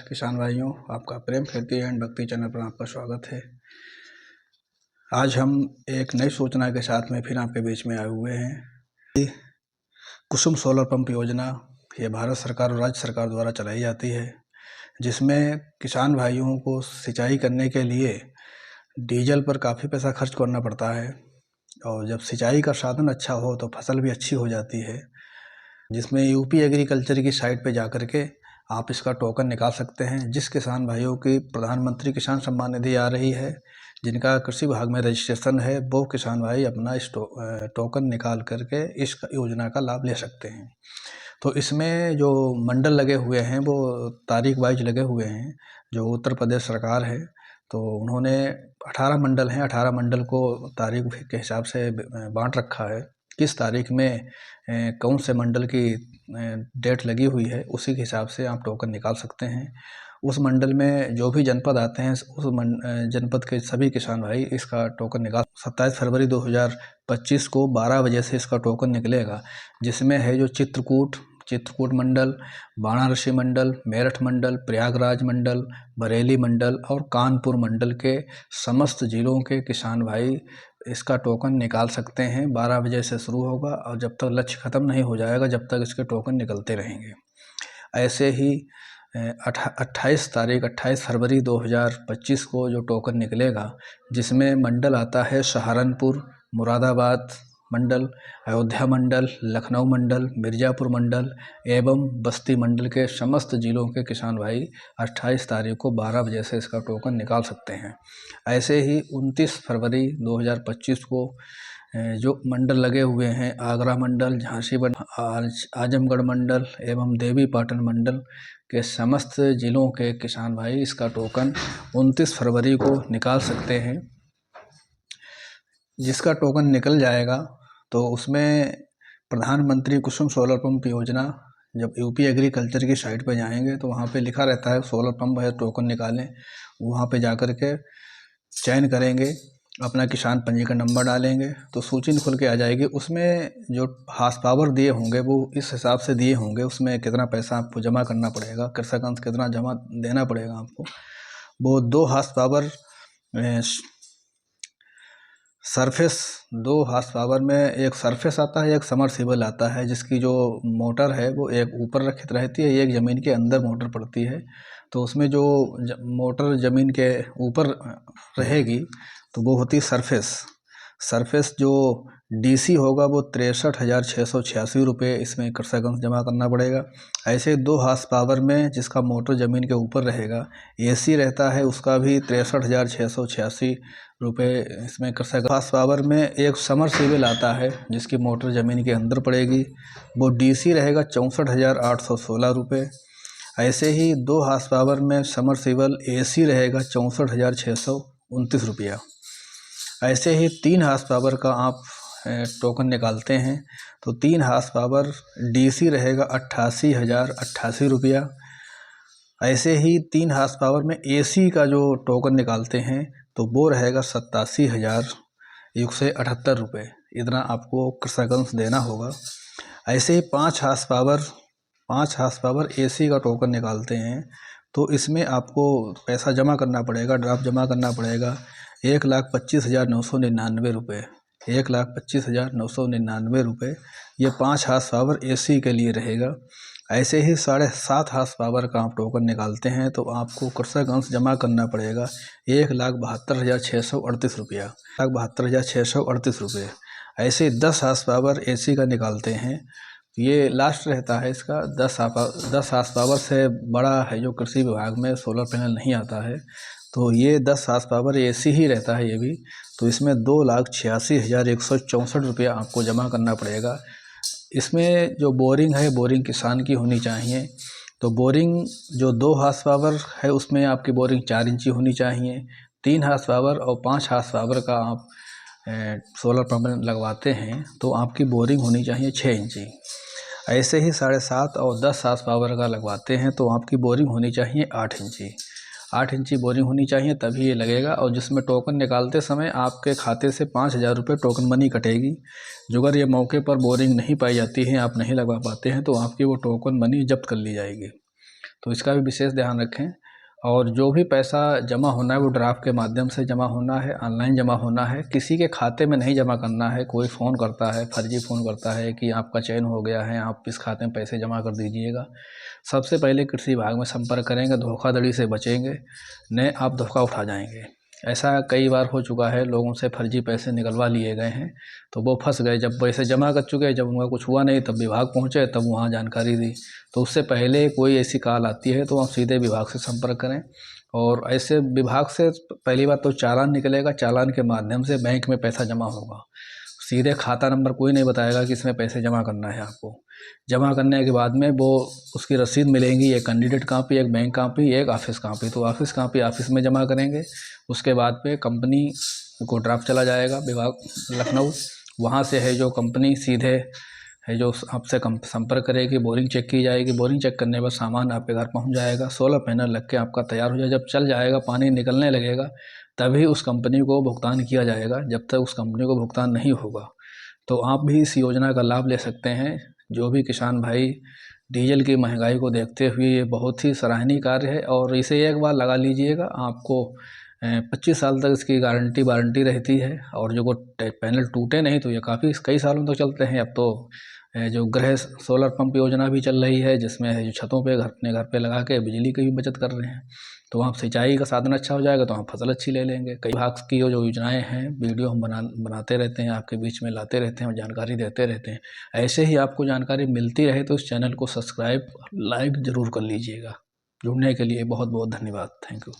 किसान भाइयों, आपका प्रेम खेती एंड भक्ति चैनल पर आपका स्वागत है। आज हम एक नई सूचना के साथ में फिर आपके बीच में आए हुए हैं। कुसुम सोलर पंप योजना ये भारत सरकार और राज्य सरकार द्वारा चलाई जाती है, जिसमें किसान भाइयों को सिंचाई करने के लिए डीजल पर काफ़ी पैसा खर्च करना पड़ता है और जब सिंचाई का साधन अच्छा हो तो फसल भी अच्छी हो जाती है। जिसमें यूपी एग्रीकल्चर की साइट पे जाकर के आप इसका टोकन निकाल सकते हैं। जिस किसान भाइयों की प्रधानमंत्री किसान सम्मान निधि आ रही है, जिनका कृषि विभाग में रजिस्ट्रेशन है, वो किसान भाई अपना इस टोकन निकाल करके इस योजना का लाभ ले सकते हैं। तो इसमें जो मंडल लगे हुए हैं वो तारीख वाइज लगे हुए हैं। जो उत्तर प्रदेश सरकार है तो उन्होंने 18 मंडल हैं, 18 मंडल को तारीख के हिसाब से बांट रखा है। किस तारीख में कौन से मंडल की डेट लगी हुई है उसी के हिसाब से आप टोकन निकाल सकते हैं। उस मंडल में जो भी जनपद आते हैं उस जनपद के सभी किसान भाई इसका टोकन निकाल। 27 फरवरी 2025 को 12 बजे से इसका टोकन निकलेगा, जिसमें है जो चित्रकूट मंडल, वाराणसी मंडल, मेरठ मंडल, प्रयागराज मंडल, बरेली मंडल और कानपुर मंडल के समस्त जिलों के किसान भाई इसका टोकन निकाल सकते हैं। 12 बजे से शुरू होगा और जब तक लक्ष्य ख़त्म नहीं हो जाएगा जब तक इसके टोकन निकलते रहेंगे। ऐसे ही 28 फरवरी 2025 को जो टोकन निकलेगा, जिसमें मंडल आता है सहारनपुर, मुरादाबाद मंडल, अयोध्या मंडल, लखनऊ मंडल, मिर्ज़ापुर मंडल एवं बस्ती मंडल के समस्त जिलों के किसान भाई 28 तारीख को 12 बजे से इसका टोकन निकाल सकते हैं। ऐसे ही 29 फरवरी 2025 को जो मंडल लगे हुए हैं, आगरा मंडल, झांसी मंडल, आजमगढ़ मंडल एवं देवी पाटन मंडल के समस्त जिलों के किसान भाई इसका टोकन 29 फरवरी को निकाल सकते हैं। जिसका टोकन निकल जाएगा तो उसमें प्रधानमंत्री कुसुम सोलर पंप योजना, जब यूपी एग्रीकल्चर की साइट पर जाएंगे तो वहाँ पे लिखा रहता है सोलर पंप है टोकन निकालें। वहाँ पे जाकर के चयन करेंगे, अपना किसान पंजीकरण नंबर डालेंगे तो सूची खुल के आ जाएगी। उसमें जो हार्स पावर दिए होंगे वो इस हिसाब से दिए होंगे, उसमें कितना पैसा आपको जमा करना पड़ेगा, कृषक अंश कितना जमा देना पड़ेगा आपको। वो 2 horse power surface, 2 horse power में एक सरफेस आता है, एक समरसीबल आता है, जिसकी जो मोटर है वो एक ऊपर रखित रहती है, एक ज़मीन के अंदर मोटर पड़ती है। तो उसमें जो मोटर ज़मीन के ऊपर रहेगी तो वो होती है सरफेस जो डीसी होगा वो 63,686 रुपये इसमें कृषक अंश जमा करना पड़ेगा। ऐसे 2 हार्स पावर में जिसका मोटर ज़मीन के ऊपर रहेगा, एसी रहता है, उसका भी 63,686 रुपये इसमें कृषक। हार्स पावर में एक समरसीबल आता है जिसकी मोटर ज़मीन के अंदर पड़ेगी, वो डीसी रहेगा 64,816 रुपये। ऐसे ही 2 हार्स पावर में समरसीबल एसी रहेगा 64,629 रुपया। ऐसे ही 3 हार्स पावर का आप टोकन निकालते हैं तो 3 हार्स पावर डीसी रहेगा 88,088 रुपया। ऐसे ही 3 हार्स पावर में एसी का जो टोकन निकालते हैं तो वो रहेगा 87,178 रुपये। इतना आपको कृषक अंश देना होगा। ऐसे ही 5 हार्स पावर एसी का टोकन निकालते हैं तो इसमें आपको पैसा जमा करना पड़ेगा, ड्राफ्ट जमा करना पड़ेगा 1,25,999 रुपये, 1,25,999 रुपये। ये 5 हार्स पावर एसी के लिए रहेगा। ऐसे ही 7.5 हार्स पावर का आप टोकन निकालते हैं तो आपको कृषक अंश जमा करना पड़ेगा 1,72,638 रुपया, 1,72,638 रुपये। ऐसे 10 हार्स पावर एसी का निकालते हैं, ये लास्ट रहता है इसका। 10 हार्स पावर से बड़ा है जो कृषि विभाग में सोलर पैनल नहीं आता है, तो ये 10 हार्स पावर एसी ही रहता है ये भी। तो इसमें 2,86,164 रुपया आपको जमा करना पड़ेगा। इसमें जो बोरिंग है, बोरिंग किसान की होनी चाहिए। तो बोरिंग जो 2 हार्स पावर है उसमें आपकी बोरिंग 4 इंची होनी चाहिए। 3 हार्स पावर और 5 हार्स पावर का आप सोलर पंप लगवाते हैं तो आपकी बोरिंग होनी चाहिए 6 इंची। ऐसे ही 7.5 और 10 हार्स पावर का लगवाते हैं तो आपकी बोरिंग होनी चाहिए 8 इंची। 8 इंची बोरिंग होनी चाहिए तभी ये लगेगा। और जिसमें टोकन निकालते समय आपके खाते से 5,000 रुपये टोकन मनी कटेगी। जो अगर ये मौके पर बोरिंग नहीं पाई जाती है, आप नहीं लगवा पाते हैं तो आपकी वो टोकन मनी जब्त कर ली जाएगी। तो इसका भी विशेष ध्यान रखें। और जो भी पैसा जमा होना है वो ड्राफ्ट के माध्यम से जमा होना है, ऑनलाइन जमा होना है, किसी के खाते में नहीं जमा करना है। कोई फ़ोन करता है, फर्जी फ़ोन करता है कि आपका चयन हो गया है, आप इस खाते में पैसे जमा कर दीजिएगा। सबसे पहले कृषि विभाग में संपर्क करेंगे, धोखाधड़ी से बचेंगे, नहीं आप धोखा उठा जाएंगे। ऐसा कई बार हो चुका है, लोगों से फर्जी पैसे निकलवा लिए गए हैं तो वो फंस गए। जब पैसे जमा कर चुके, जब उनका कुछ हुआ नहीं तब विभाग पहुंचे, तब वहाँ जानकारी दी। तो उससे पहले कोई ऐसी कॉल आती है तो आप सीधे विभाग से संपर्क करें। और ऐसे विभाग से पहली बात तो चालान निकलेगा, चालान के माध्यम से बैंक में पैसा जमा होगा। सीधे खाता नंबर कोई नहीं बताएगा कि इसमें पैसे जमा करना है आपको। जमा करने के बाद में वो उसकी रसीद मिलेगी, एक कैंडिडेट कापी, एक बैंक कापी, एक ऑफिस कापी। तो ऑफिस कापी ऑफिस में जमा करेंगे, उसके बाद में कंपनी को ड्राफ्ट चला जाएगा विभाग लखनऊ। वहाँ से है जो कंपनी सीधे है जो आपसे संपर्क करेगी, बोरिंग चेक की जाएगी। बोरिंग चेक करने के बाद सामान आपके घर पहुँच जाएगा, सोलर पैनल लग के आपका तैयार हो जाएगा। जब चल जाएगा, पानी निकलने लगेगा, तभी उस कंपनी को भुगतान किया जाएगा। जब तक उस कंपनी को भुगतान नहीं होगा तो आप भी इस योजना का लाभ ले सकते हैं। जो भी किसान भाई, डीजल की महंगाई को देखते हुए ये बहुत ही सराहनीय कार्य है। और इसे एक बार लगा लीजिएगा, आपको 25 साल तक इसकी वारंटी रहती है। और जो वो पैनल टूटे नहीं तो ये काफ़ी कई सालों तक चलते हैं। अब तो जो गृह सोलर पंप योजना भी चल रही है, जिसमें है जो छतों पे अपने घर पे लगा के बिजली की भी बचत कर रहे हैं। तो वहाँ सिंचाई का साधन अच्छा हो जाएगा तो हम फसल अच्छी ले लेंगे। कई विभाग की जो योजनाएं हैं, वीडियो हम बनाते रहते हैं, आपके बीच में लाते रहते हैं और जानकारी देते रहते हैं। ऐसे ही आपको जानकारी मिलती रहे तो इस चैनल को सब्सक्राइब, लाइक ज़रूर कर लीजिएगा। जुड़ने के लिए बहुत बहुत धन्यवाद। Thank you.